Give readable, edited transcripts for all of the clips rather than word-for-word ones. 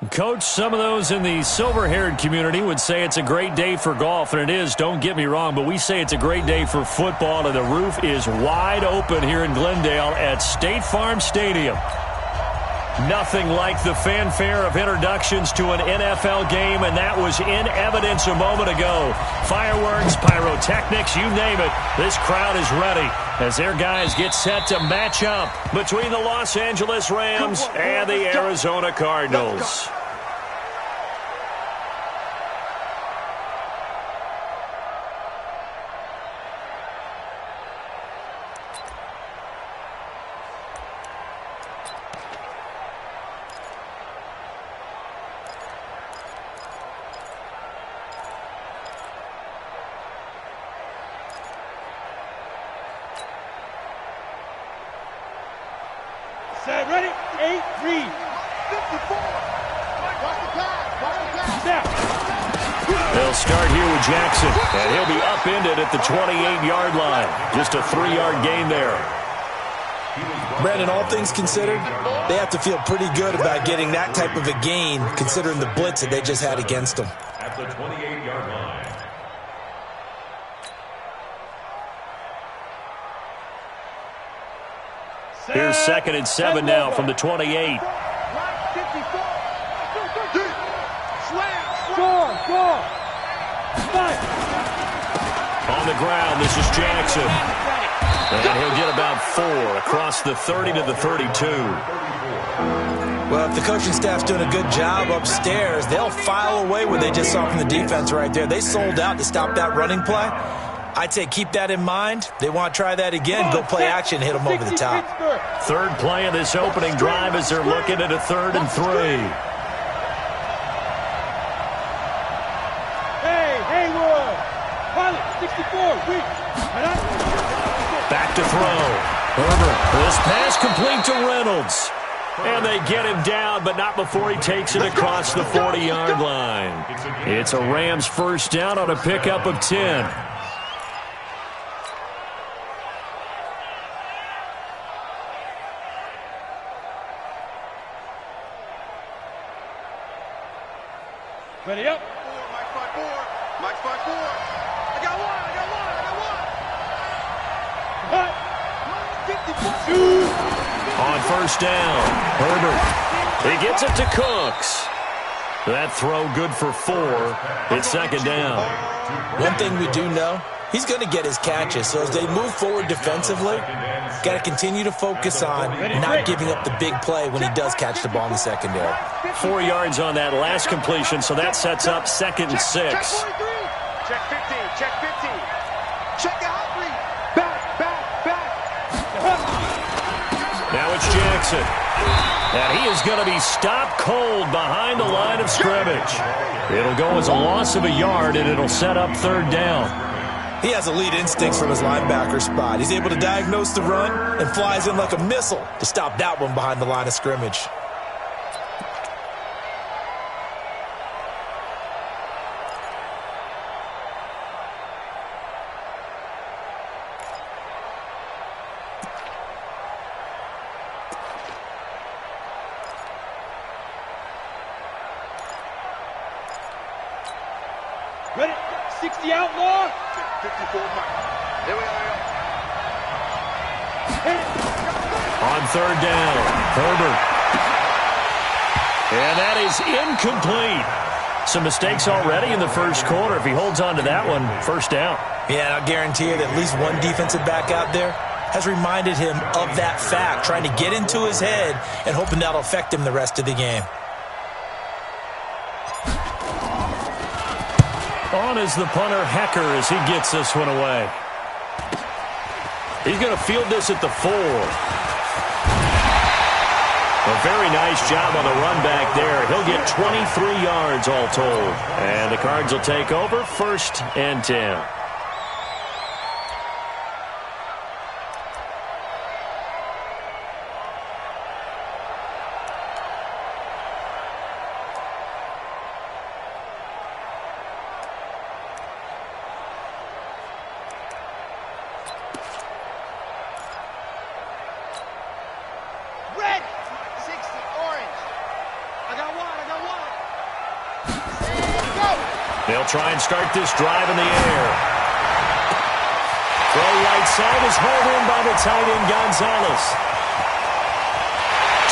Coach, some of those in the silver-haired community would say it's a great day for golf, and it is, don't get me wrong, but we say it's a great day for football, and the roof is wide open here in Glendale at State Farm Stadium. Nothing like the fanfare of introductions to an NFL game, and that was in evidence a moment ago. Fireworks, pyrotechnics, you name it. This crowd is ready as their guys get set to match up between the Los Angeles Rams and the Arizona Cardinals. Set, ready, 8, 3. 54. They'll start here with Jackson, and he'll be upended at the 28-yard line. Just a 3-yard gain there. Brandon, all things considered, they have to feel pretty good about getting that type of a gain, considering the blitz that they just had against them. At the 28-yard line. Here's 2nd and 7 now from the 28. On the ground, this is Jackson. And he'll get about 4 across the 30 to the 32. Well, if the coaching staff's doing a good job upstairs, they'll file away what they just saw from the defense right there. They sold out to stop that running play. I'd say keep that in mind. They want to try that again. Go play action, hit them over the top. Third play of this opening drive as they're looking at a 3rd and 3. Haywood. Pilot, 64, weak. Back to throw. Herbert. This pass complete to Reynolds. And they get him down, but not before he takes it across the 40-yard line. It's a Rams first down on a pickup of 10. Ready up. Mike's by 4. Mike's by 4. I got one. 54. On first down, Herbert. He gets it to Cooks. That throw good for 4. It's 2nd down. One thing we do know, he's going to get his catches. So as they move forward defensively, got to continue to focus on not giving up the big play when he does catch the ball in the secondary. 4 yards on that last completion, so that sets up 2nd and 6. Check 15. Check 15. Check out 3. Back. Now it's Jackson. And he is going to be stopped cold behind the line of scrimmage. It'll go as a loss of a yard, and it'll set up 3rd down. He has elite instincts from his linebacker spot. He's able to diagnose the run and flies in like a missile to stop that one behind the line of scrimmage. Ready, 60 outlaw. 54, Mike. Here we are. On 3rd down, Herbert. And that is incomplete. Some mistakes already in the first quarter. If he holds on to that one, first down. Yeah, and I'll guarantee you that at least one defensive back out there has reminded him of that fact, trying to get into his head and hoping that'll affect him the rest of the game. On is the punter, Hecker, as he gets this one away. He's going to field this at the 4. A very nice job on the run back there. He'll get 23 yards all told. And the Cards will take over 1st and 10. Red. 60, orange. I got one. try and start this drive in the air. Throw right side is hauled in by the tight end, Gonzalez.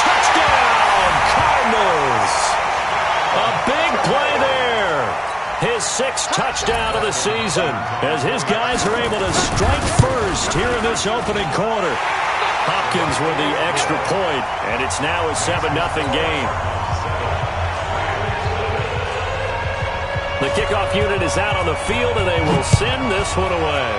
Touchdown, Cardinals. A big play there. His 6th touchdown of the season as his guys are able to strike first here in this opening quarter. Hopkins with the extra point, and it's now a 7-0 game. The kickoff unit is out on the field, and they will send this one away.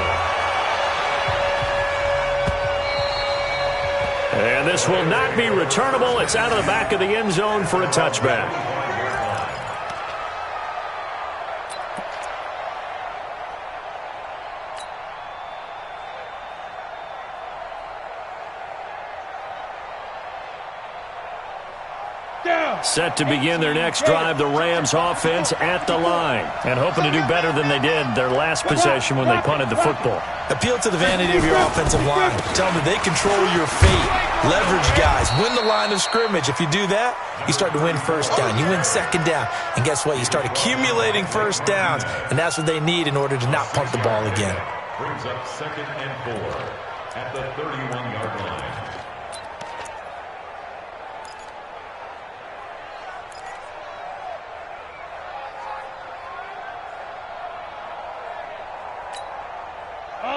And this will not be returnable. It's out of the back of the end zone for a touchback. Set to begin their next drive, the Rams offense at the line. And hoping to do better than they did their last possession when they punted the football. Appeal to the vanity of your offensive line. Tell them that they control your fate. Leverage guys. Win the line of scrimmage. If you do that, you start to win first down. You win second down. And guess what? You start accumulating first downs. And that's what they need in order to not punt the ball again. Brings up 2nd and 4 at the 31-yard line.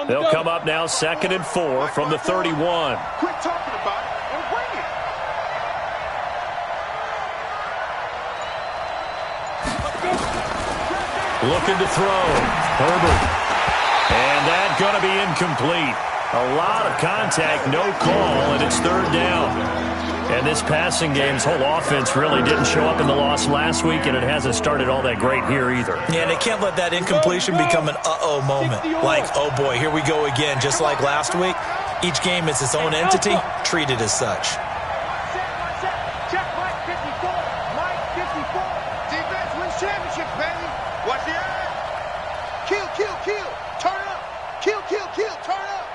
They'll come up now 2nd and 4 from the 31. Quit talking about it and bring it. Looking to throw. Herbert. And that's going to be incomplete. A lot of contact, no call, and it's 3rd down. And this passing game's whole offense really didn't show up in the loss last week, and it hasn't started all that great here either. Yeah, and they can't let that incompletion become an uh-oh moment. Like, oh boy, here we go again, just like last week. Each game is its own entity, treated as such. Check Mike 54. Mike 54. Defense wins championships, baby. Watch the eye. Kill, kill, kill. Turn up. Kill, kill, kill. Turn up.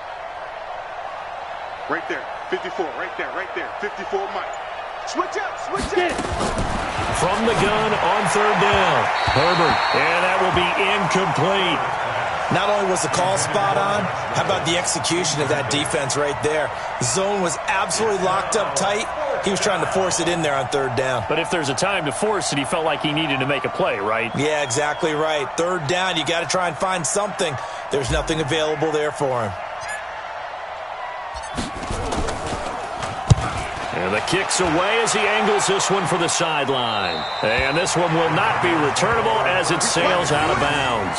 Right there. 54, right there, right there. 54, Mike. Switch up, switch up. From the gun on 3rd down. Herbert, and that will be incomplete. Not only was the call spot on, how about the execution of that defense right there? The zone was absolutely locked up tight. He was trying to force it in there on 3rd down. But if there's a time to force it, he felt like he needed to make a play, right? Yeah, exactly right. 3rd down, you got to try and find something. There's nothing available there for him. And the kick's away as he angles this one for the sideline. And this one will not be returnable as it sails out of bounds.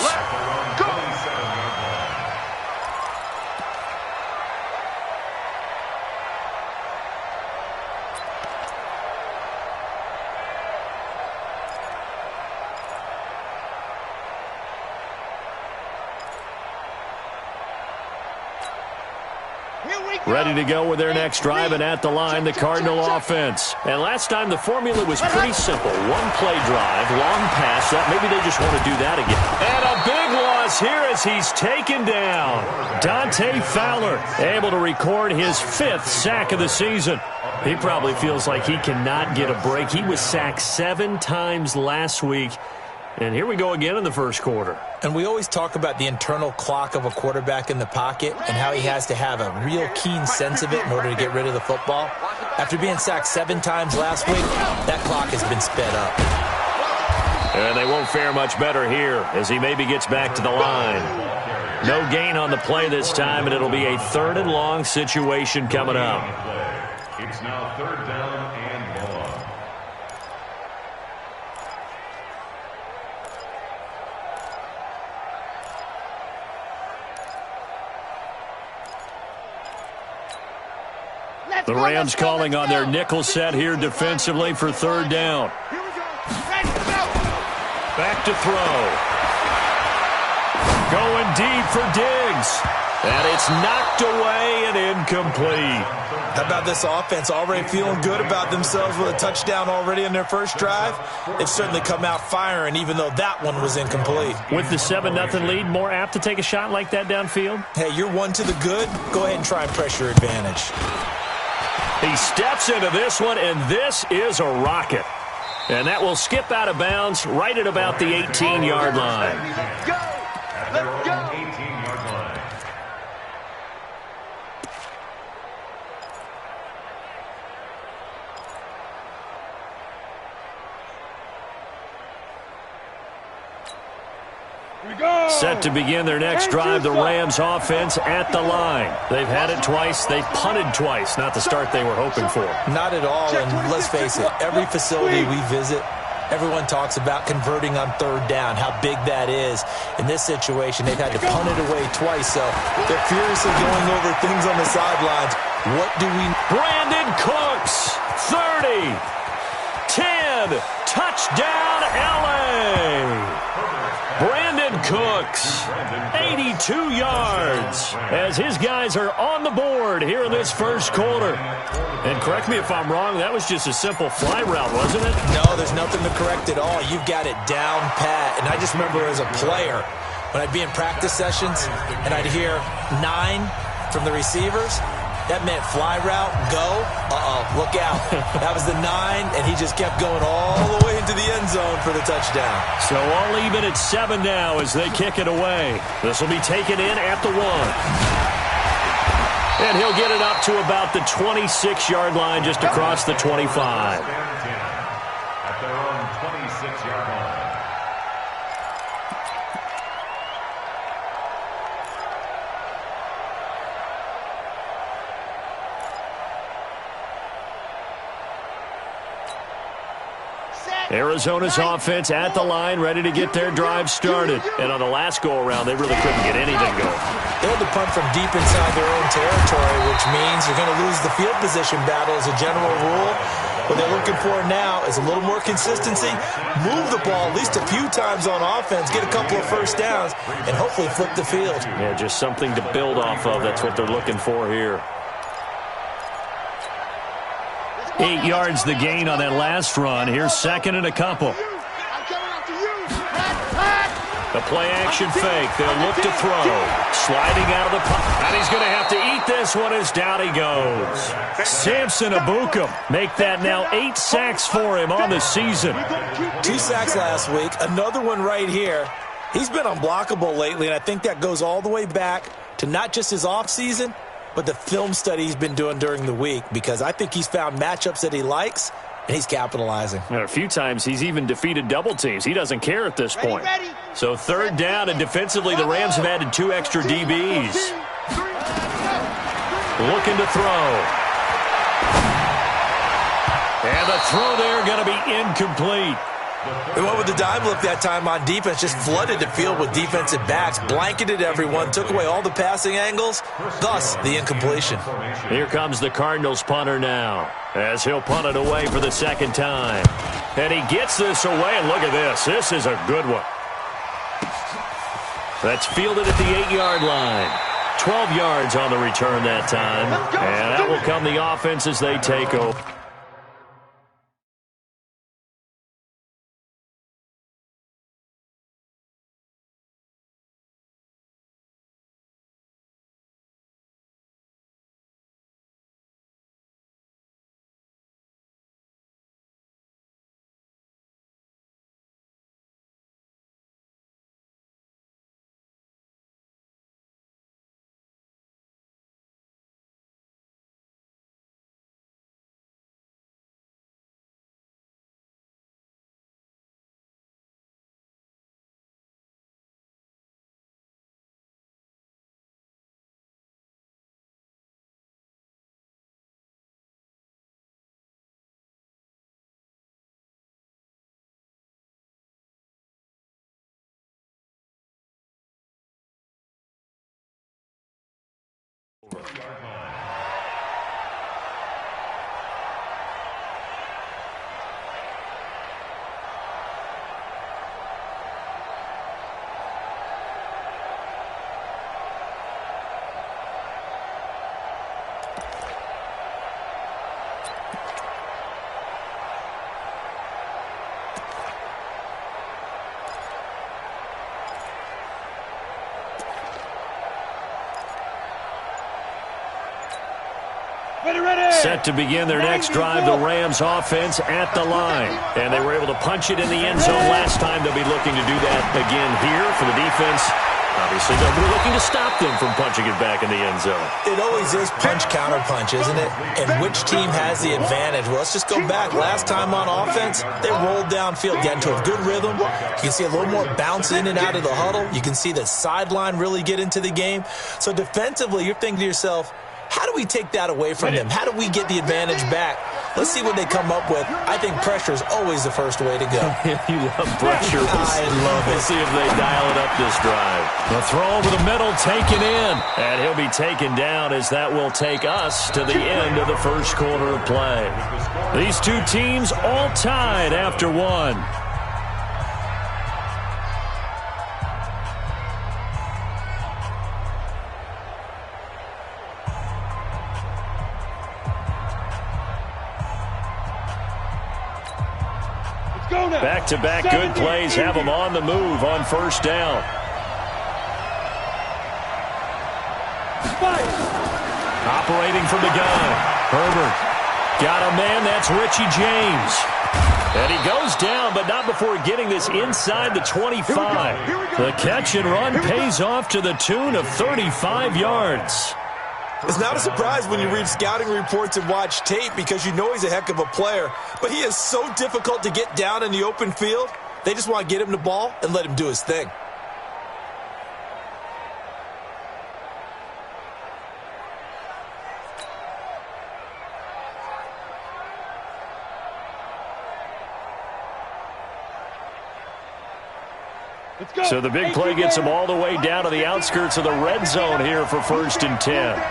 Ready to go with their next drive, and at the line, the Cardinal offense. And last time, the formula was pretty simple. One play drive, long pass. Maybe they just want to do that again. And a big loss here as he's taken down. Dante Fowler able to record his 5th sack of the season. He probably feels like he cannot get a break. He was sacked 7 times last week. And here we go again in the first quarter. And we always talk about the internal clock of a quarterback in the pocket and how he has to have a real keen sense of it in order to get rid of the football. After being sacked 7 times last week, that clock has been sped up. And they won't fare much better here as he maybe gets back to the line. No gain on the play this time, and it'll be a 3rd and long situation coming up. It's now 3rd down and long. The Rams calling on their nickel set here defensively for 3rd down. Back to throw. Going deep for Diggs. And it's knocked away and incomplete. How about this offense already feeling good about themselves with a touchdown already in their first drive? They've certainly come out firing, even though that one was incomplete. With the 7-0 lead, more apt to take a shot like that downfield? Hey, you're one to the good. Go ahead and try and pressure advantage. He steps into this one, and this is a rocket. And that will skip out of bounds right at about the 18-yard line. Let's go! Let's go! 18-yard line. Here we go. Set to begin their next drive, the Rams offense at the line. They've had it twice. They've punted twice. Not the start they were hoping for. Not at all, and let's face it, every facility we visit, everyone talks about converting on third down, how big that is. In this situation, they've had to punt it away twice, so they're furiously going over things on the sidelines. What do we... Brandon Cooks, 30, 10, touchdown LA. Brandon Cooks, 82 yards, as his guys are on the board here in this first quarter. And correct me if I'm wrong, that was just a simple fly route, wasn't it? No, there's nothing to correct at all. You've got it down pat. And I just remember as a player, when I'd be in practice sessions and I'd hear 9 from the receivers, that meant fly route, go, look out. That was the 9, and he just kept going all the way into the end zone for the touchdown. So all even at 7 now as they kick it away. This will be taken in at the 1. And he'll get it up to about the 26-yard line, just across the 25. At their own 26-yard line. Arizona's offense at the line, ready to get their drive started. And on the last go-around, they really couldn't get anything going. They had to punt from deep inside their own territory, which means you're going to lose the field position battle as a general rule. What they're looking for now is a little more consistency, move the ball at least a few times on offense, get a couple of first downs, and hopefully flip the field. Yeah, just something to build off of. That's what they're looking for here. 8 yards the gain on that last run. Here's second and a couple. The play-action fake. They'll look to throw. Sliding out of the pocket. And he's going to have to eat this one as down he goes. Samson Abukum make that now 8 sacks for him on the season. 2 sacks last week. Another one right here. He's been unblockable lately, and I think that goes all the way back to not just his offseason, but the film study he's been doing during the week, because I think he's found matchups that he likes, and he's capitalizing. And a few times he's even defeated double teams. He doesn't care at this point. So third down, and defensively the Rams have added 2 extra DBs. Looking to throw. And the throw there going to be incomplete. They went with the dime look that time on defense, just flooded the field with defensive backs, blanketed everyone, took away all the passing angles, thus the incompletion. Here comes the Cardinals punter now, as he'll punt it away for the second time. And he gets this away, and look at this. This is a good one. That's fielded at the 8-yard line. 12 yards on the return that time. And that will come the offense as they take over. Set to begin their next drive, the Rams offense at the line. And they were able to punch it in the end zone last time. They'll be looking to do that again here for the defense. Obviously, they'll be looking to stop them from punching it back in the end zone. It always is punch-counter-punch, isn't it? And which team has the advantage? Well, let's just go back. Last time on offense, they rolled downfield, got into a good rhythm. You can see a little more bounce in and out of the huddle. You can see the sideline really get into the game. So defensively, you're thinking to yourself, how do we take that away from them? How do we get the advantage back? Let's see what they come up with. I think pressure is always the first way to go. You love pressure. I love it. We'll see if they dial it up this drive. The throw over the middle, taken in. And he'll be taken down as that will take us to the end of the first quarter of play. These two teams all tied after one. Back-to-back good plays have them on the move on first down. Operating from the gun. Herbert got a man. That's Richie James. And he goes down, but not before getting this inside the 25. The catch and run pays off to the tune of 35 yards. It's not a surprise when you read scouting reports and watch tape because you know he's a heck of a player. But he is so difficult to get down in the open field. They just want to get him the ball and let him do his thing. So the big play gets him all the way down to the outskirts of the red zone here for 1st and 10.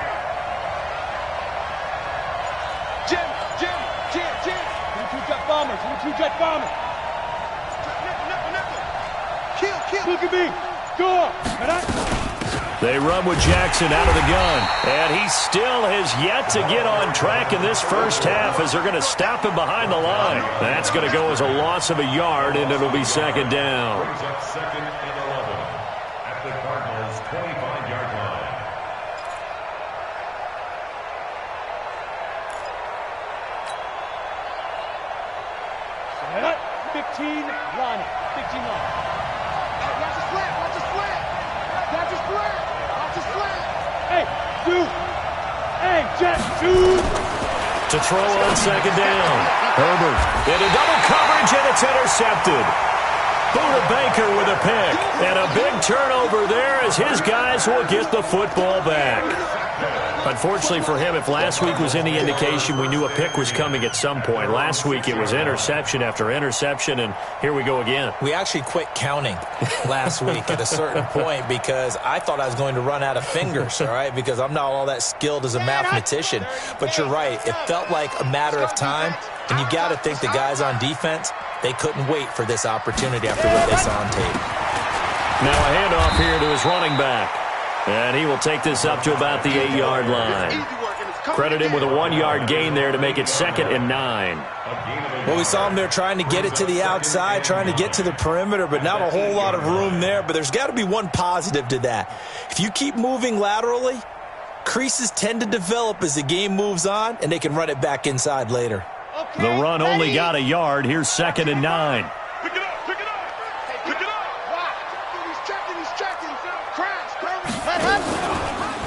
Two-jet bomber. Kill. Look at me. Go. They run with Jackson out of the gun. And he still has yet to get on track in this first half as they're going to stop him behind the line. That's going to go as a loss of a yard, and it'll be second down. Second and 11 at the Cardinals' 25-yard line. 15 line. 15 line. Watch the slant. Watch the slant. Watch the slant. Watch the slant. Hey, dude. Hey, Jet, dude. To throw on second down. Herbert into double coverage, and it's intercepted. Buda Baker with a pick. And a big turnover there as his guys will get the football back. Unfortunately for him, if last week was any indication, we knew a pick was coming at some point. Last week it was interception after interception, and here we go again. We actually quit counting last week at a certain point because I thought I was going to run out of fingers, all right, because I'm not all that skilled as a mathematician. But you're right. It felt like a matter of time, and you got to think the guys on defense, they couldn't wait for this opportunity after what they saw on tape. Now a handoff here to his running back. And he will take this up to about the 8-yard line. Credit him with a 1-yard gain there to make it 2nd and 9. Well, we saw him there trying to get it to the outside, trying to get to the perimeter, but not a whole lot of room there. But there's got to be one positive to that. If you keep moving laterally, creases tend to develop as the game moves on, and they can run it back inside later. The run only got a yard. Here's 2nd and 9.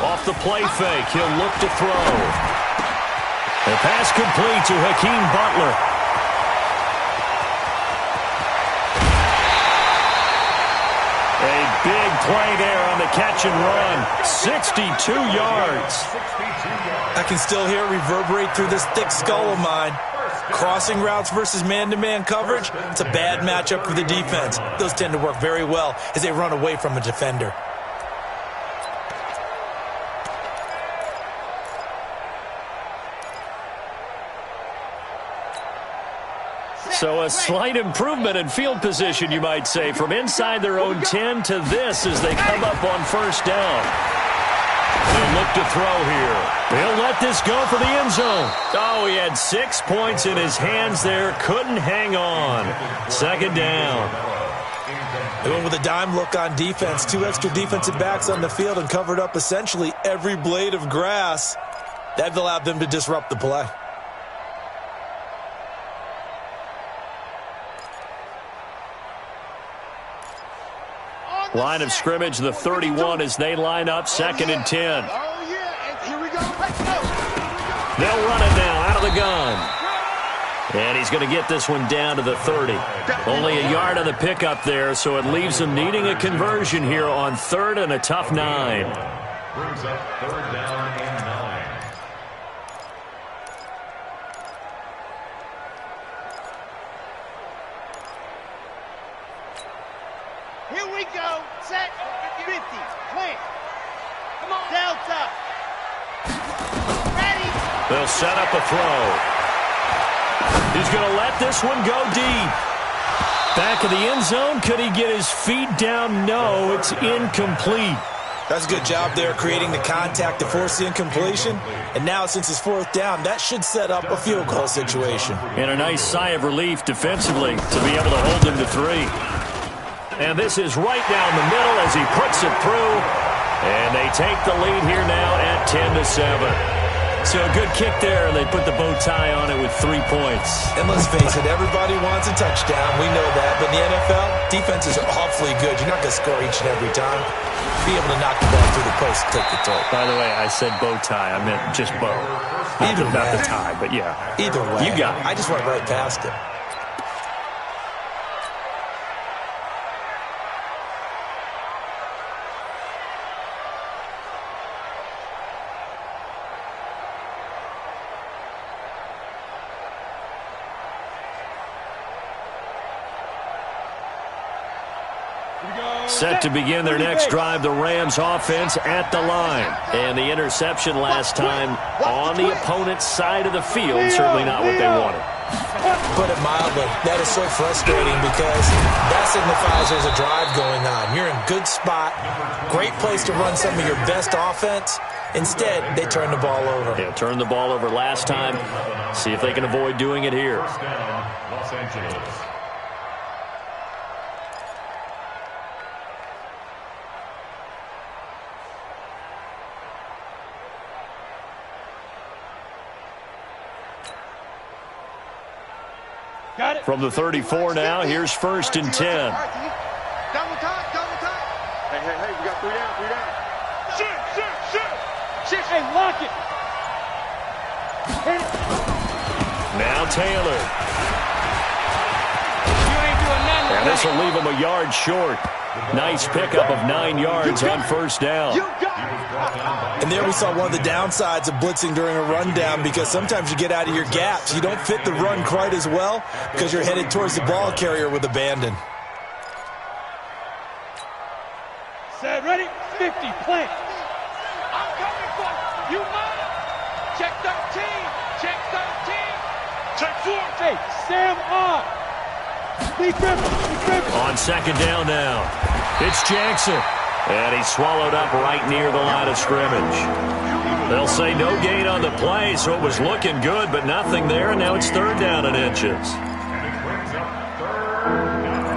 Off the play fake, he'll look to throw. The pass complete to Hakeem Butler. A big play there on the catch and run. 62 yards. I can still hear it reverberate through this thick skull of mine. Crossing routes versus man-to-man coverage, it's a bad matchup for the defense. Those tend to work very well as they run away from a defender. So a slight improvement in field position, you might say, from inside their own 10 to this as they come up on first down. They look to throw here. He'll let this go for the end zone. Oh, he had 6 points in his hands there. Couldn't hang on. 2nd down. They went with a dime look on defense. 2 extra defensive backs on the field and covered up essentially every blade of grass. That allowed them to disrupt the play. Line of scrimmage, the 31 as they line up, 2nd and 10. Oh, yeah, and here we go. Let's go. They'll run it now out of the gun. And he's going to get this one down to the 30. Only a yard on the pickup there, so it leaves him needing a conversion here on 3rd and a tough 9. Brings up 3rd down and 9. Here we go. Set. 50. Plant. Come on. Delta. Ready. They'll set up a throw. He's going to let this one go deep. Back of the end zone. Could he get his feet down? No, it's incomplete. That's a good job there creating the contact to force the incompletion. And now since it's 4th down, that should set up a field goal situation. And a nice sigh of relief defensively to be able to hold him to 3. And this is right down the middle as he puts it through. And they take the lead here now at 10-7. So a good kick there, and they put the bow tie on it with 3 points. And let's face it, everybody wants a touchdown. We know that. But in the NFL, defenses are awfully good. You're not going to score each and every time. Be able to knock the ball through the post and take the toll. By the way, I said bow tie. I meant just bow. Either way. Not the tie, but yeah. Either way. You got it. I just went right past it. Set to begin their next drive, the Rams offense at the line. And the interception last time on the opponent's side of the field, certainly not what they wanted. Put it mildly, that is so frustrating because that signifies there's a drive going on. You're in a good spot, great place to run some of your best offense. Instead, they turn the ball over. Yeah, turned the ball over last time. See if they can avoid doing it here. Los Angeles. Got it. From the 34 now, here's 1st and 10. Double time, double time. Hey, we got 3 down, 3 down. Shit. Hey, lock it. Hit it. Now Taylor. You ain't doing nothing. And this will leave him a yard short. Nice pickup of 9 yards on 1st down. You got it. And there we saw one of the downsides of blitzing during a rundown because sometimes you get out of your gaps. You don't fit the run quite as well because you're headed towards the ball carrier with abandon. Set, ready, 50, plant. I'm coming for you. You mine. Check 13. Check 13. Check 4. Hey, Sam on. Lee Griffin. On 2nd down now, it's Jackson. And he's swallowed up right near the line of scrimmage. They'll say no gain on the play, so it was looking good, but nothing there, and now it's 3rd down and inches. And it brings up 3rd down.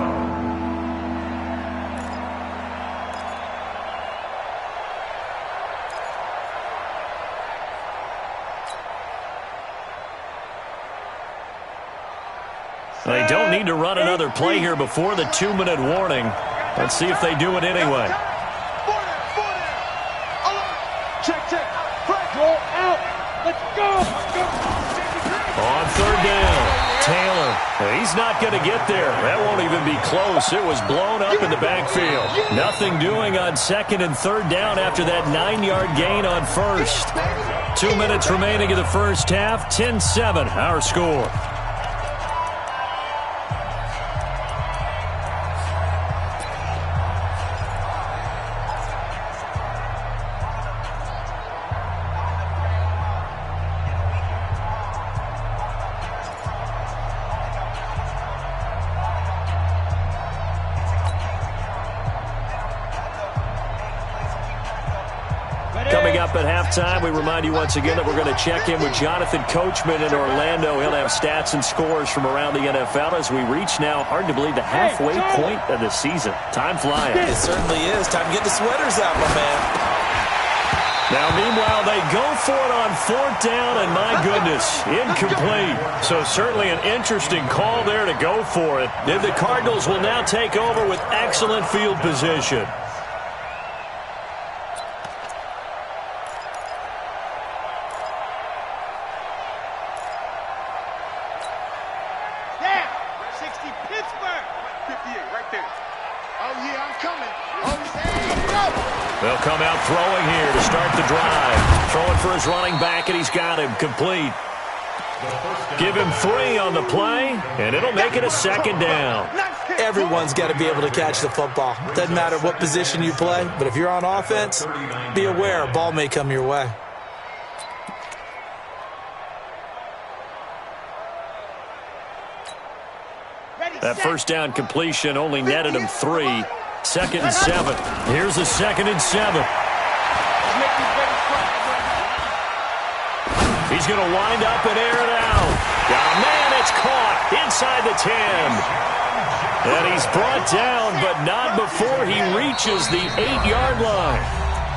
They don't need to run another play here before the 2-minute warning. Let's see if they do it anyway. Check. Roll out. Let's go. On 3rd down, Taylor. He's not going to get there. That won't even be close. It was blown up in the backfield. Nothing doing on 2nd and 3rd down after that 9-yard gain on 1st. 2 minutes remaining in the first half. 10-7, our score. Coming up at halftime, we remind you once again that we're going to check in with Jonathan Coachman in Orlando. He'll have stats and scores from around the NFL as we reach now, hard to believe, the halfway point of the season. Time flying. It certainly is. Time to get the sweaters out, my man. Now, meanwhile, they go for it on 4th down, and my goodness, incomplete. So certainly an interesting call there to go for it. And the Cardinals will now take over with excellent field position. They'll come out throwing here to start the drive. Throwing for his running back, and he's got him complete. Give him 3 on the play, and it'll make it a 2nd down. Everyone's got to be able to catch the football. Doesn't matter what position you play, but if you're on offense, be aware a ball may come your way. That first down completion only netted him 3. 2nd and 7. Here's a 2nd and 7. He's going to wind up and air it out. Oh, man, it's caught inside the 10. And he's brought down, but not before he reaches the 8-yard line.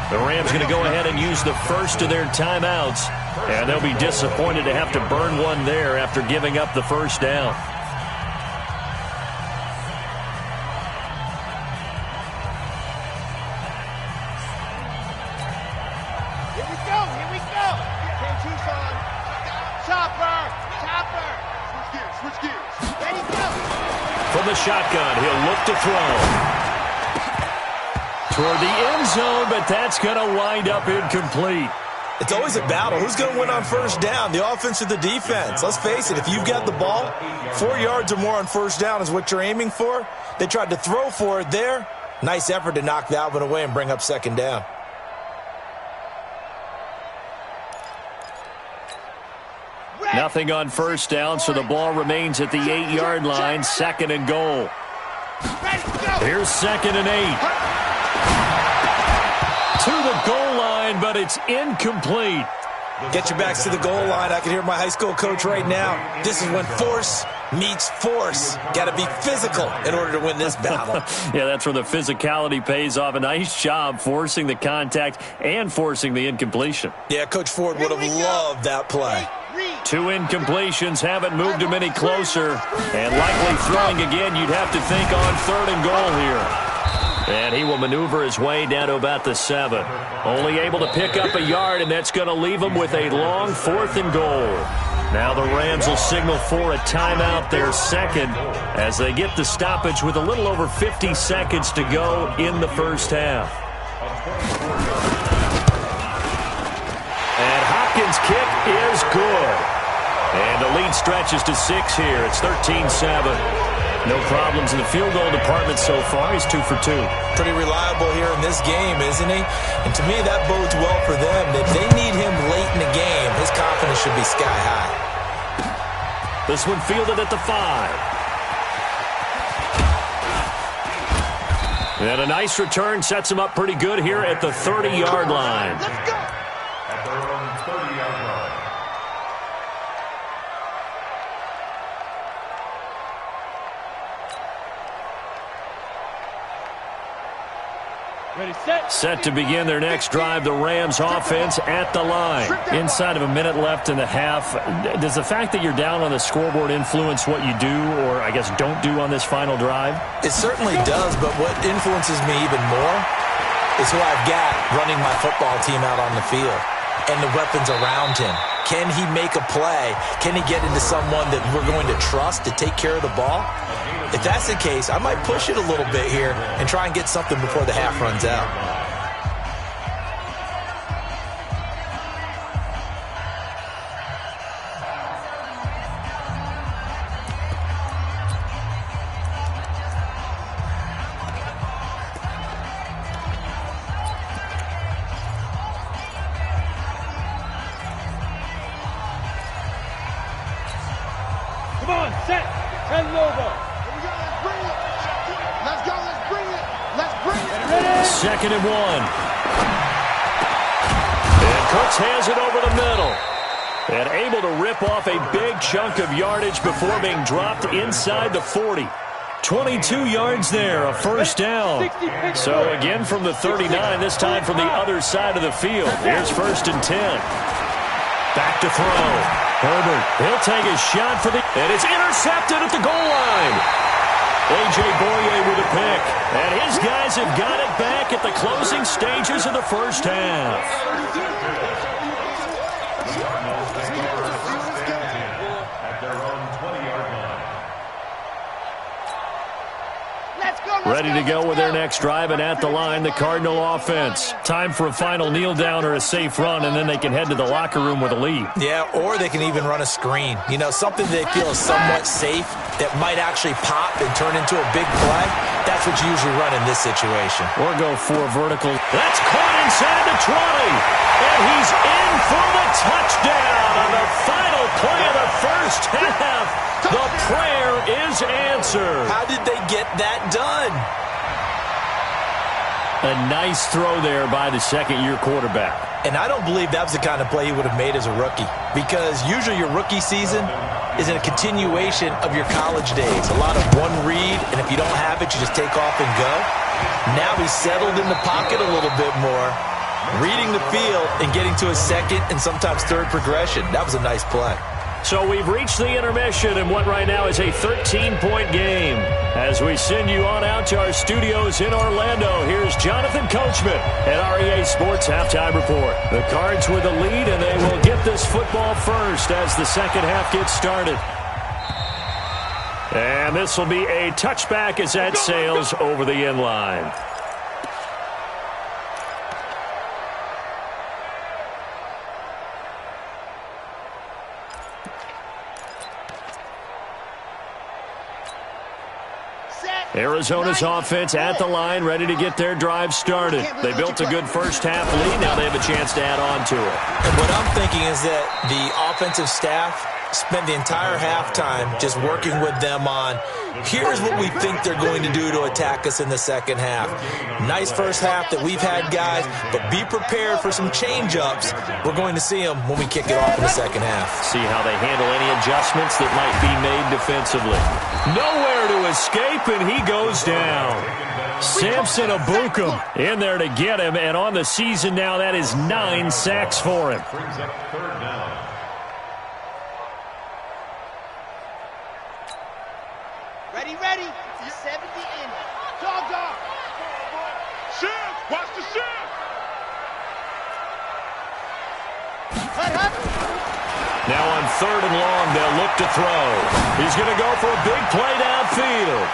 The Rams going to go ahead and use the first of their timeouts. And they'll be disappointed to have to burn one there after giving up the first down. From the shotgun, he'll look to throw. Toward the end zone, but that's going to wind up incomplete. It's always a battle. Who's going to win on first down, the offense or the defense? Let's face it, if you've got the ball, 4 yards or more on first down is what you're aiming for. They tried to throw for it there. Nice effort to knock that one away and bring up 2nd down. Nothing on first down, so the ball remains at the 8-yard line. 2nd and goal. Here's 2nd and 8. To the goal line, but it's incomplete. Get your backs to the goal line. I can hear my high school coach right now. This is when force meets force. Got to be physical in order to win this battle. Yeah, that's where the physicality pays off. A nice job forcing the contact and forcing the incompletion. Yeah, Coach Ford would have loved that play. 2 incompletions haven't moved him any closer. And likely throwing again, you'd have to think on 3rd and goal here. And he will maneuver his way down to about the 7. Only able to pick up a yard, and that's going to leave him with a long 4th and goal. Now the Rams will signal for a timeout, their 2nd, as they get the stoppage with a little over 50 seconds to go in the first half. And Hopkins' kick is good. And the lead stretches to 6 here. It's 13-7. No problems in the field goal department so far. He's 2 for 2. Pretty reliable here in this game, isn't he? And to me, that bodes well for them. If they need him late in the game, his confidence should be sky high. This one fielded at the 5. And a nice return sets him up pretty good here at the 30-yard line. Let's go. At their own 30-yard line. Ready, set. Set to begin their next drive, the Rams offense at the line. Inside of a minute left in the half, does the fact that you're down on the scoreboard influence what you do, or I guess don't do on this final drive? It certainly does, but what influences me even more is who I've got running my football team out on the field and the weapons around him. Can he make a play? Can he get into someone that we're going to trust to take care of the ball? If that's the case, I might push it a little bit here and try and get something before the half runs out. Come on, set. And Lobo. Let's go, let's bring it. Let's bring it. 2nd and 1. And Cooks has it over the middle. And able to rip off a big chunk of yardage before being dropped inside the 40. 22 yards there, a first down. So again from the 39, this time from the other side of the field. Here's 1st and 10. Back to throw. Herbert, he'll take a shot for the... And it's intercepted at the goal line. A.J. Boye with a pick. And his guys have got it back at the closing stages of the first half. Ready to go with their next drive, and at the line, the Cardinal offense. Time for a final kneel down or a safe run, and then they can head to the locker room with a lead. Yeah, or they can even run a screen. You know, something they feel is somewhat safe that might actually pop and turn into a big play. That's what you usually run in this situation. Or go for a vertical. That's caught inside the 20. And he's in for the touchdown on the final play of the first half. The prayer is answered. How did they get that done? A nice throw there by the second-year quarterback. And I don't believe that was the kind of play he would have made as a rookie, because usually your rookie season is in a continuation of your college days. A lot of one read, and if you don't have it, you just take off and go. Now he's settled in the pocket a little bit more, reading the field and getting to his second and sometimes third progression. That was a nice play. So we've reached the intermission in what right now is a 13-point game. As we send you on out to our studios in Orlando, here's Jonathan Coachman at REA Sports Halftime Report. The Cards with the lead, and they will get this football first as the second half gets started. And this will be a touchback as that sails over the end line. Arizona's offense at the line, ready to get their drive started. They built a good first half lead. Now they have a chance to add on to it. And what I'm thinking is that the offensive staff spent the entire halftime just working with them on, here's what we think they're going to do to attack us in the second half. Nice first half that we've had, guys, but be prepared for some change-ups. We're going to see them when we kick it off in the second half. See how they handle any adjustments that might be made defensively. Nowhere to escape, and he goes down. Samson Abukum in there to get him, and on the season now, that is 9 sacks for him. Ready. 70 in. Dog. Shift. Watch the shift. Now on 3rd and long, they'll look to throw. He's going to go for a big play downfield.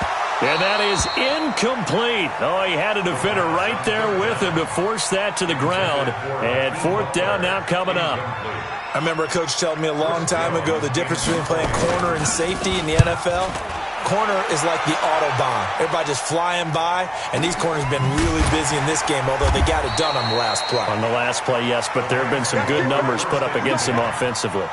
And that is incomplete. Oh, he had a defender right there with him to force that to the ground. And 4th down now coming up. I remember a coach telling me a long time ago the difference between playing corner and safety in the NFL. Corner is like the Autobahn. Everybody just flying by, and these corners have been really busy in this game, although they got it done on the last play. On the last play, yes, but there have been some good numbers put up against them offensively.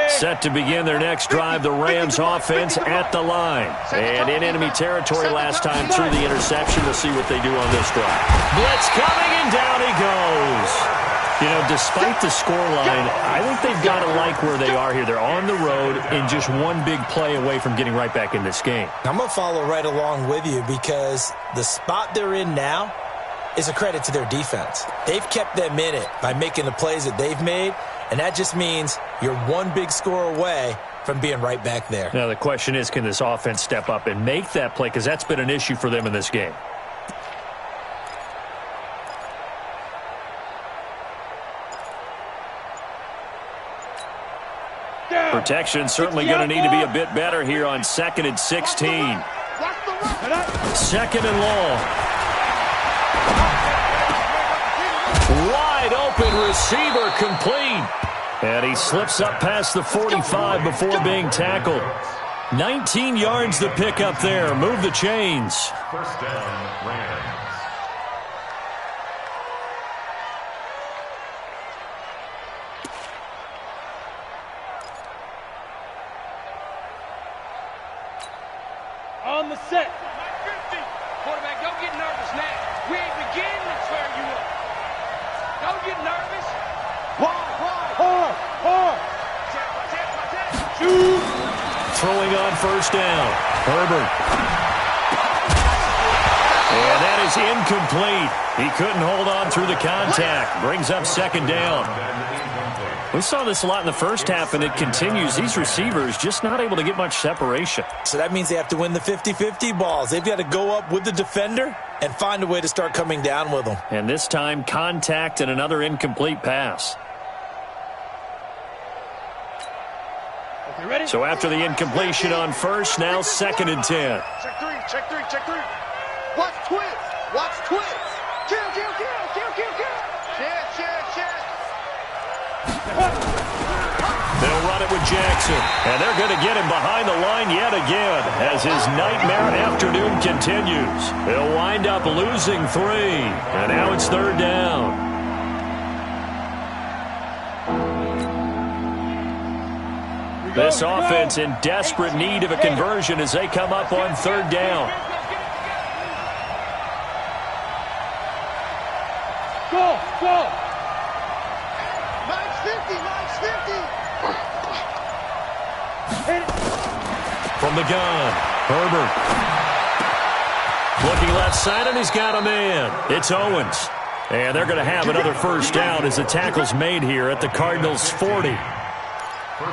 Set to begin their next drive, the Rams offense at the line. And in enemy territory last time through the interception. We'll see what they do on this drive. Blitz coming, and down he goes. You know, despite the scoreline, I think they've got to like where they are here. They're on the road and just one big play away from getting right back in this game. I'm going to follow right along with you because the spot they're in now is a credit to their defense. They've kept them in it by making the plays that they've made. And that just means you're one big score away from being right back there. Now, the question is, can this offense step up and make that play? Because that's been an issue for them in this game. Protection certainly going to need to be a bit better here on 2nd and 16. 2nd and long. Wide open receiver complete. And he slips up past the 45 before being tackled. 19 yards the pick up there. Move the chains. First down, Rams. On the set. get nervous now. We ain't beginning to tear you up. Don't get nervous. Hard. Shoot. Throwing on first down. Herbert. And that is incomplete. He couldn't hold on through the contact. Brings up second down. We saw this a lot in the first half, and it continues. These receivers just not able to get much separation. So that means they have to win the 50-50 balls. They've got to go up with the defender and find a way to start coming down with them. And this time, contact and another incomplete pass. Okay, ready? So after the incompletion on first, now 2nd and 10. Check three. Watch twist. Kill. They'll run it with Jackson, and they're going to get him behind the line yet again as his nightmare afternoon continues. They'll wind up losing 3, and now it's 3rd down. This offense in desperate need of a conversion as they come up on 3rd down. Go. Mike's 50. From the gun, Herbert. Looking left side, and he's got a man. It's Owens. And they're going to have another first down as the tackle's made here at the Cardinals' 40.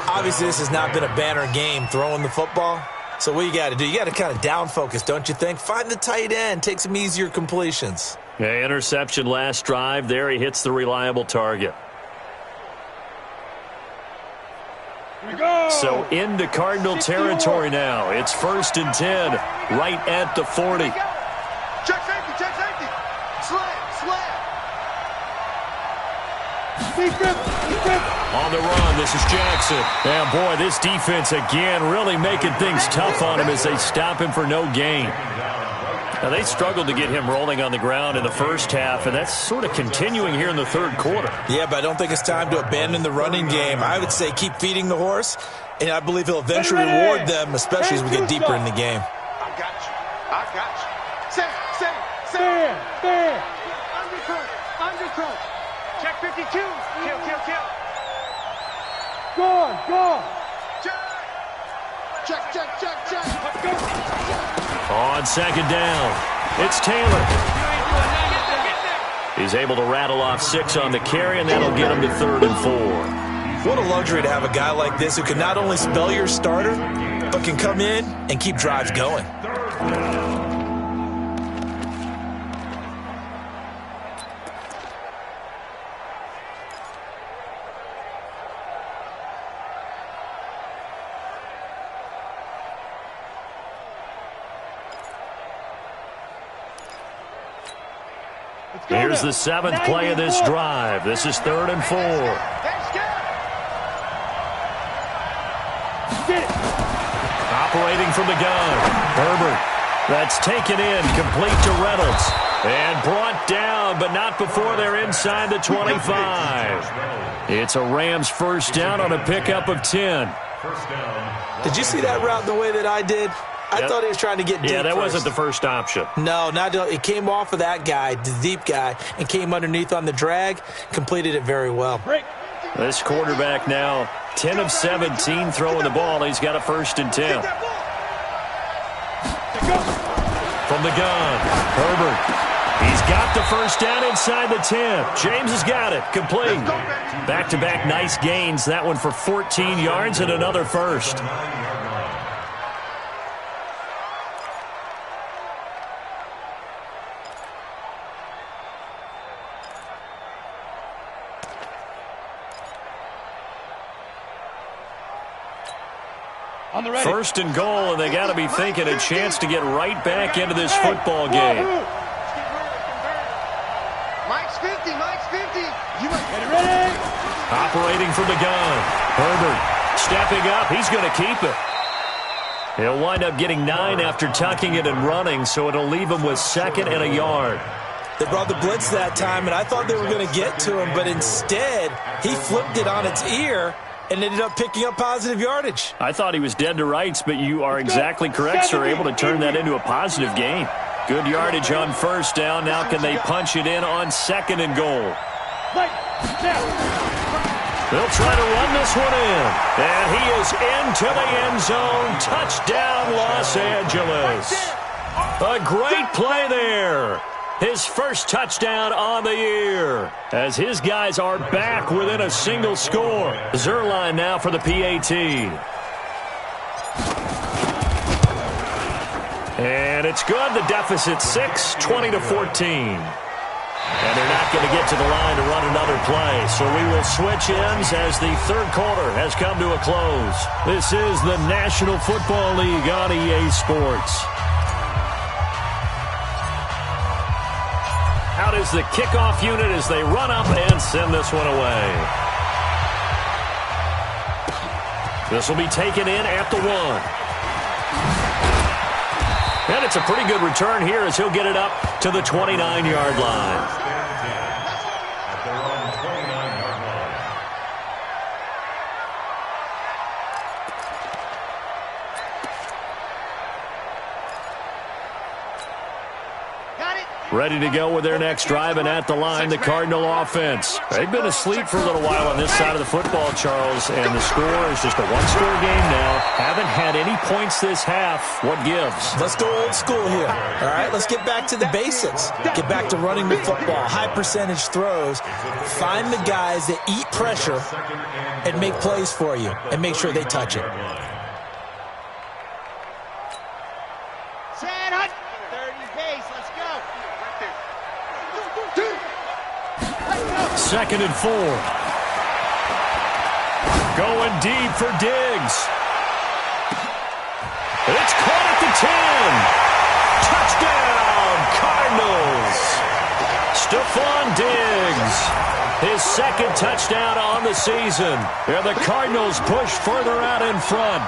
Obviously, this has not been a banner game throwing the football. So what you got to do, you got to kind of down focus, don't you think? Find the tight end, take some easier completions. Yeah, interception last drive. There he hits the reliable target. Here we go. So into Cardinal territory now. It's 1st and 10, right at the 40. Check safety. Slam. Defense. On the run, this is Jackson. And boy, this defense again really making things tough on him as they stop him for no gain. Now, they struggled to get him rolling on the ground in the first half, and that's sort of continuing here in the 3rd quarter. Yeah, but I don't think it's time to abandon the running game. I would say keep feeding the horse, and I believe he'll eventually reward them, especially as we get deeper in the game. I got you. Stand. Undercut. Check 52. Kill. Go. Check. Let's go. On 2nd down, it's Taylor. He's able to rattle off 6 on the carry, and that'll get him to 3rd and 4. What a luxury to have a guy like this who can not only spell your starter, but can come in and keep drives going. Here's the 7th play of this drive. This is 3rd and 4. Operating from the gun. Herbert. That's taken in, complete to Reynolds. And brought down, but not before they're inside the 25. It's a Rams first down on a pickup of 10. Did you see that route the way that I did? I thought he was trying to get deep. Yeah, that first. wasn't the first option. No, it came off of that guy, the deep guy, and came underneath on the drag, completed it very well. This quarterback now 10 of 17 throwing the ball. He's got a 1st and 10. From the gun, Herbert. He's got the first down inside the 10. James has got it. Complete. Back-to-back nice gains. That one for 14 yards and another first. On the ready. 1st and goal, and they got to be thinking a chance to get right back into this football game. Mike's 50. You might Get it ready. Operating from the gun. Herbert stepping up. He's going to keep it. He'll wind up getting 9 after tucking it and running, so it'll leave him with 2nd and a yard. They brought the blitz that time, and I thought they were going to get to him, but instead he flipped it on its ear and ended up picking up positive yardage. I thought he was dead to rights, but you are exactly correct, sir. Able to turn that into a positive gain. Good yardage on first down. Now can they punch it in on 2nd and goal? They'll try to run this one in. And he is into the end zone. Touchdown, Los Angeles. A great play there. His first touchdown on the year. As his guys are back within a single score. Zerline now for the PAT. And it's good. The deficit 6, 20-14. And they're not going to get to the line to run another play. So we will switch ends as the third quarter has come to a close. This is the National Football League on EA Sports. Out is the kickoff unit as they run up and send this one away. This will be taken in at the 1. And it's a pretty good return here as he'll get it up to the 29-yard line. Ready to go with their next drive, and at the line, the Cardinal offense. They've been asleep for a little while on this side of the football, Charles, and the score is just a one-score game now. Haven't had any points this half. What gives? Let's go old school here. All right, let's get back to the basics. Get back to running the football, high-percentage throws. Find the guys that eat pressure and make plays for you, and make sure they touch it. 2nd and 4. Going deep for Diggs. It's caught at the 10. Touchdown, Cardinals. Stephon Diggs. His 2nd touchdown on the season. And the Cardinals push further out in front.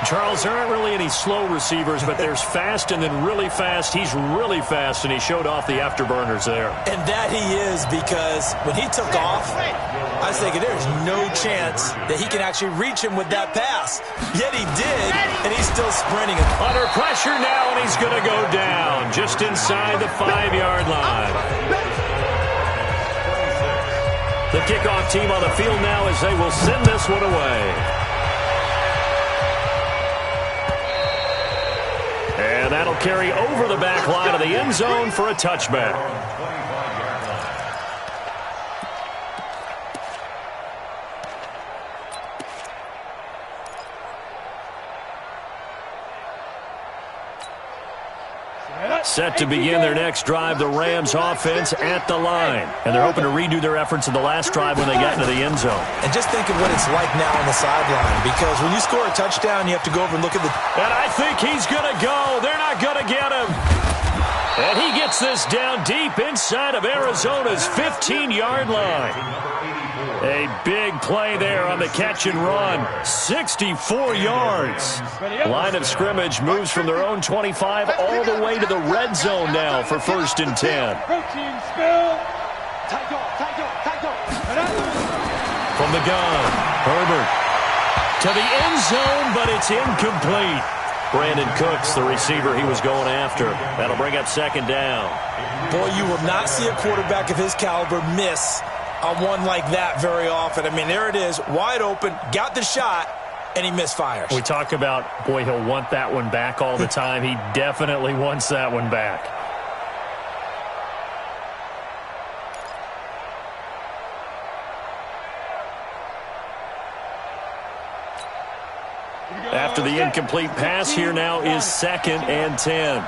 Charles, there aren't really any slow receivers, but there's fast and then really fast. He's really fast, and he showed off the afterburners there. And that he is, because when he took off, I was thinking there's no chance that he can actually reach him with that pass. Yet he did, and he's still sprinting. Under pressure now, and he's going to go down just inside the 5-yard line. The kickoff team on the field now as they will send this one away. And that'll carry over the back line of the end zone for a touchback. Set to begin their next drive, the Rams offense at the line. And they're hoping to redo their efforts in the last drive when they got into the end zone. And just think of what it's like now on the sideline, because when you score a touchdown, you have to go over and look at the... And I think he's going to go. They're not going to get him. And he gets this down deep inside of Arizona's 15-yard line. A big play there on the catch and run. 64 yards. Line of scrimmage moves from their own 25 all the way to the red zone now for 1st and 10. From the gun, Herbert to the end zone, but it's incomplete. Brandon Cooks, the receiver he was going after. That'll bring up 2nd down. Boy, you will not see a quarterback of his caliber miss on one like that very often. I mean, there it is, wide open, got the shot, and he misfires. We talk about, boy, he'll want that one back all the time. He definitely wants that one back. After the incomplete pass, here now is 2nd and 10.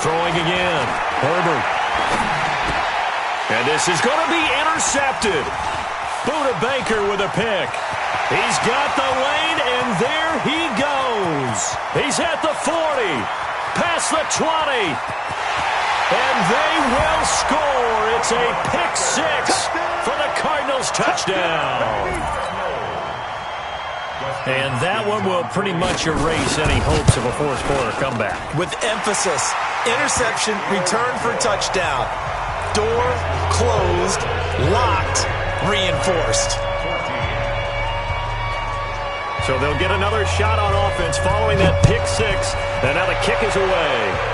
Throwing again. Herbert. And this is going to be intercepted. Buda Baker with a pick. He's got the lane, and there he goes. He's at the 40, past the 20, and they will score. It's a pick 6 for the Cardinals touchdown. And that one will pretty much erase any hopes of a fourth-quarter comeback. With emphasis, interception, return for touchdown. Door closed, locked, reinforced. So they'll get another shot on offense following that pick six. And now the kick is away.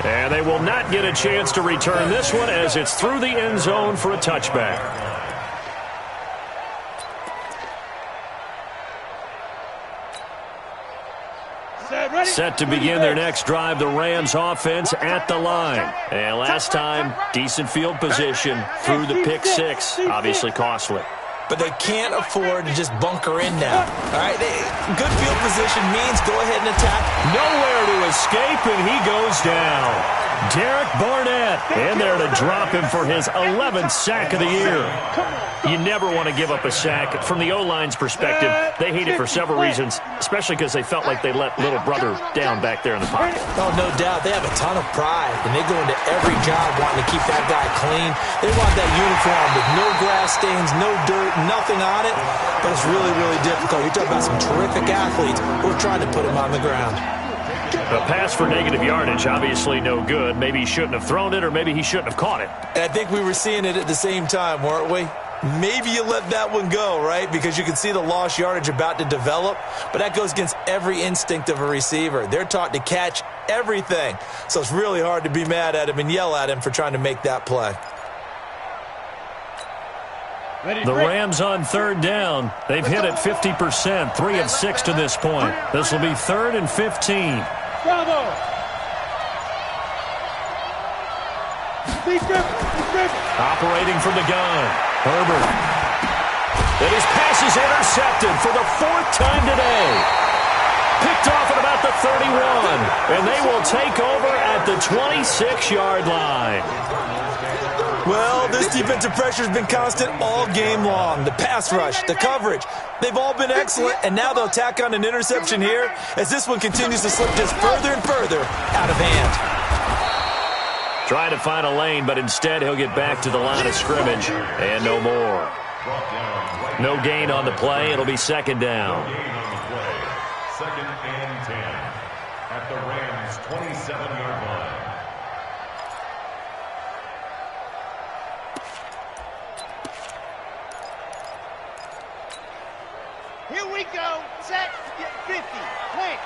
And they will not get a chance to return this one as it's through the end zone for a touchback. Set to begin their next drive, the Rams offense at the line. And last time, decent field position through the pick six. Obviously costly. But they can't afford to just bunker in now. All right, good field position means go ahead and attack. Nowhere to escape, and he goes down. Derek Barnett in there to drop him for his 11th sack of the year. You never want to give up a sack. From the O-line's perspective, they hate it for several reasons, especially because they felt like they let little brother down back there in the pocket. Oh, no doubt. They have a ton of pride, and they go into every job wanting to keep that guy clean. They want that uniform with no grass stains, no dirt, nothing on it, but it's really, really difficult. You're talking about some terrific athletes who are trying to put him on the ground. A pass for negative yardage, obviously no good. Maybe he shouldn't have thrown it, or maybe he shouldn't have caught it. And I think we were seeing it at the same time, weren't we? Maybe you let that one go, right? Because you can see the lost yardage about to develop, but that goes against every instinct of a receiver. They're taught to catch everything, so it's really hard to be mad at him and yell at him for trying to make that play. The Rams on third down. They've hit it 50%, 3 of 6 to this point. This will be 3rd and 15. Bravo! Operating from the gun, Herbert. And his pass is intercepted for the 4th time today. Picked off at about the 31, and they will take over at the 26-yard line. Well, this defensive pressure has been constant all game long. The pass rush, the coverage, they've all been excellent, and now they'll tack on an interception here as this one continues to slip just further and further out of hand. Trying to find a lane, but instead he'll get back to the line of scrimmage, and no more. No gain on the play. It'll be 2nd down. 2nd and 10 at the Rams' 27-yard line. Here we go. Set. 50. Quick.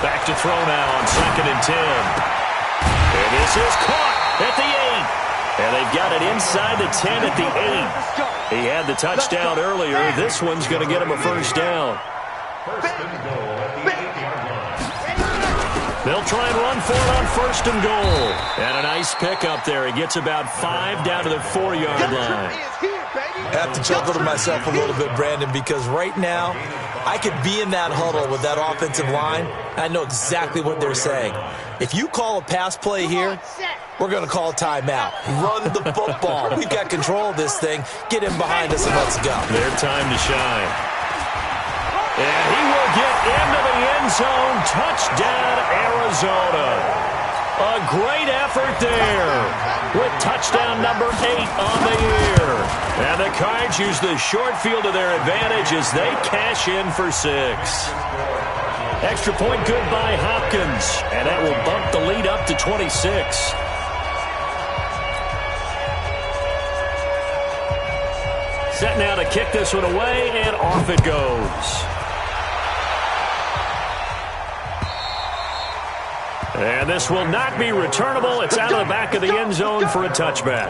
Back to throw now on 2nd and 10. And this is caught at the 8. And they've got it inside the 10 at the 8. He had the touchdown earlier. This one's going to get him a 1st down. 1st and goal at the 8-yard line. They'll try and run for it on 1st and goal. And a nice pickup there. He gets about 5 down to the 4-yard line. I have to chuckle to myself a little bit, Brandon, because right now I could be in that huddle with that offensive line. I know exactly what they're saying. If you call a pass play here, we're going to call timeout. Run the football. We've got control of this thing. Get him behind us and let's go. Their time to shine. And he will get into the end zone. Touchdown, Arizona. A great effort there with touchdown number 8 on the year. And the Cards use the short field to their advantage as they cash in for 6. Extra point good by Hopkins. And that will bump the lead up to 26. Set now to kick this one away, and off it goes. And this will not be returnable. It's out of the back of the end zone for a touchback.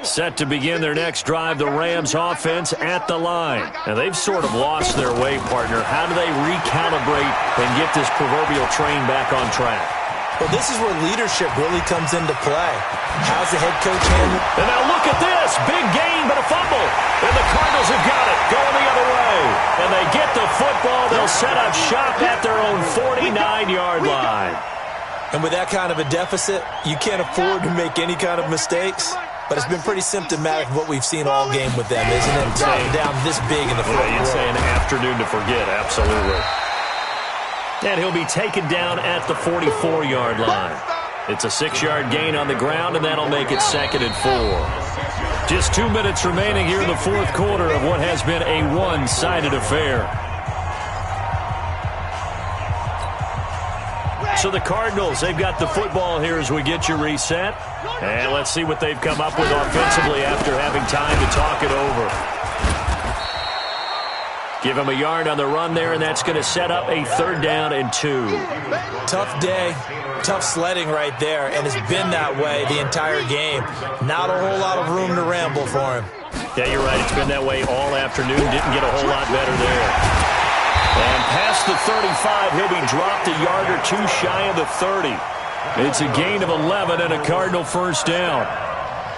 Set to begin their next drive, the Rams offense at the line. And they've sort of lost their way, partner. How do they recalibrate and get this proverbial train back on track? Well, this is where leadership really comes into play. How's the head coach handle? And now look at this. Big gain, but a fumble. And the Cardinals have got it. Going the other way. And they get the football. They'll set up shop at their own 49-yard line. And with that kind of a deficit, you can't afford to make any kind of mistakes. But it's been pretty symptomatic of what we've seen all game with them, isn't it? Dropping down this big in the fourth quarter. You'd say an afternoon to forget, absolutely. And he'll be taken down at the 44-yard line. It's a 6-yard gain on the ground, and that'll make it 2nd and 4. Just 2 minutes remaining here in the fourth quarter of what has been a one-sided affair. So the Cardinals, they've got the football here as we get you reset. And let's see what they've come up with offensively after having time to talk it over. Give him a yard on the run there, and that's going to set up a 3rd down and 2. Tough day, tough sledding right there, and it's been that way the entire game. Not a whole lot of room to ramble for him. Yeah, you're right. It's been that way all afternoon. Didn't get a whole lot better there. And past the 35, he'll be dropped a yard or 2 shy of the 30. It's a gain of 11 and a Cardinal 1st down.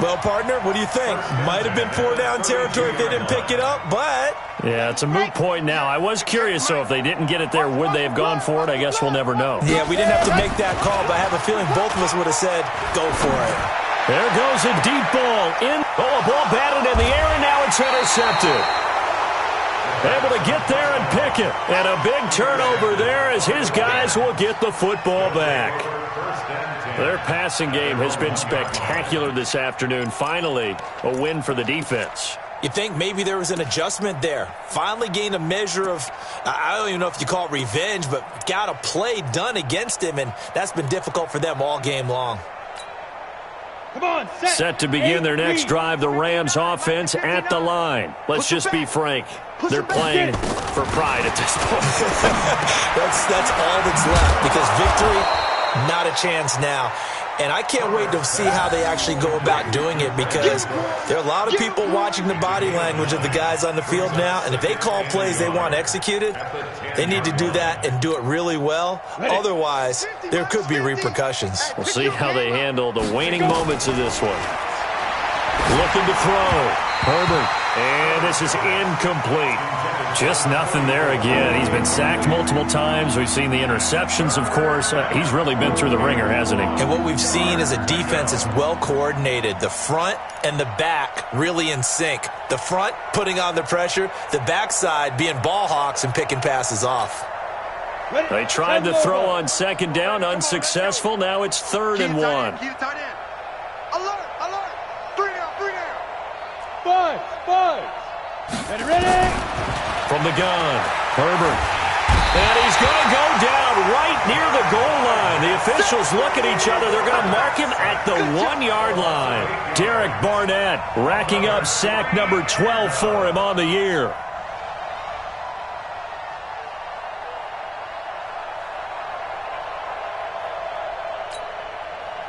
Well, partner, what do you think? Might have been 4-down territory if they didn't pick it up, but... Yeah, it's a moot point now. I was curious, so if they didn't get it there, would they have gone for it? I guess we'll never know. Yeah, we didn't have to make that call, but I have a feeling both of us would have said, go for it. There goes a deep ball. A ball batted in the air, and now it's intercepted. Able to get there and pick it. And a big turnover there as his guys will get the football back. Their passing game has been spectacular this afternoon. Finally, a win for the defense. You think maybe there was an adjustment there. Finally gained a measure of, I don't even know if you call it revenge, but got a play done against him, and that's been difficult for them all game long. Come on, set to begin their next drive, the Rams offense at the line. Let's just be frank. They're playing for pride at this point. that's all that's left, because victory, not a chance now. And I can't wait to see how they actually go about doing it, because there are a lot of people watching the body language of the guys on the field now, and if they call plays they want executed, they need to do that and do it really well. Otherwise, there could be repercussions. We'll see how they handle the waning moments of this one. Looking to throw. Herbert. And this is incomplete. Just nothing there again. He's been sacked multiple times. We've seen the interceptions, of course. He's really been through the ringer, hasn't he? And what we've seen is a defense that's well coordinated. The front and the back really in sync. The front putting on the pressure. The backside being ball hawks and picking passes off. They tried to throw on 2nd down. Unsuccessful. Now it's 3rd and 1. Alert, alert. 3 down. 5. Ready? From the gun, Herbert. And he's going to go down right near the goal line. The officials look at each other. They're going to mark him at the 1-yard line. Derek Barnett racking up sack number 12 for him on the year.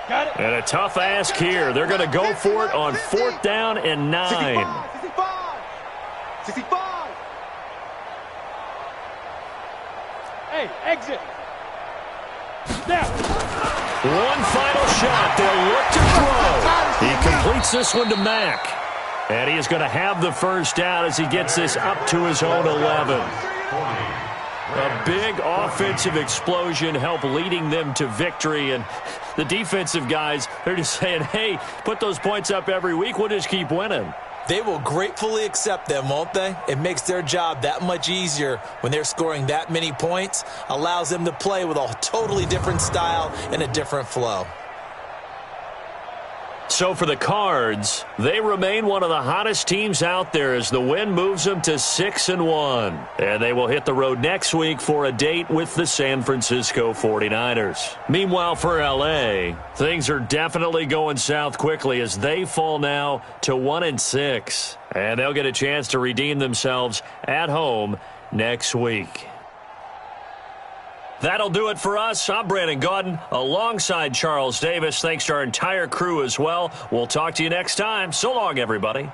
Got it. And a tough ask here. They're going to go for it on 4th down and 9. 65. Hey, exit. Now. One final shot. They'll look to throw. He completes this one to Mack. And he is going to have the 1st down as he gets this up to his own 11. A big offensive explosion helped leading them to victory. And the defensive guys, they're just saying, hey, put those points up every week. We'll just keep winning. They will gratefully accept them, won't they? It makes their job that much easier when they're scoring that many points. Allows them to play with a totally different style and a different flow. So for the Cards, they remain one of the hottest teams out there as the win moves them to 6-1. And they will hit the road next week for a date with the San Francisco 49ers. Meanwhile, for L.A., things are definitely going south quickly as they fall now to 1-6. And they'll get a chance to redeem themselves at home next week. That'll do it for us. I'm Brandon Gaudin alongside Charles Davis. Thanks to our entire crew as well. We'll talk to you next time. So long, everybody.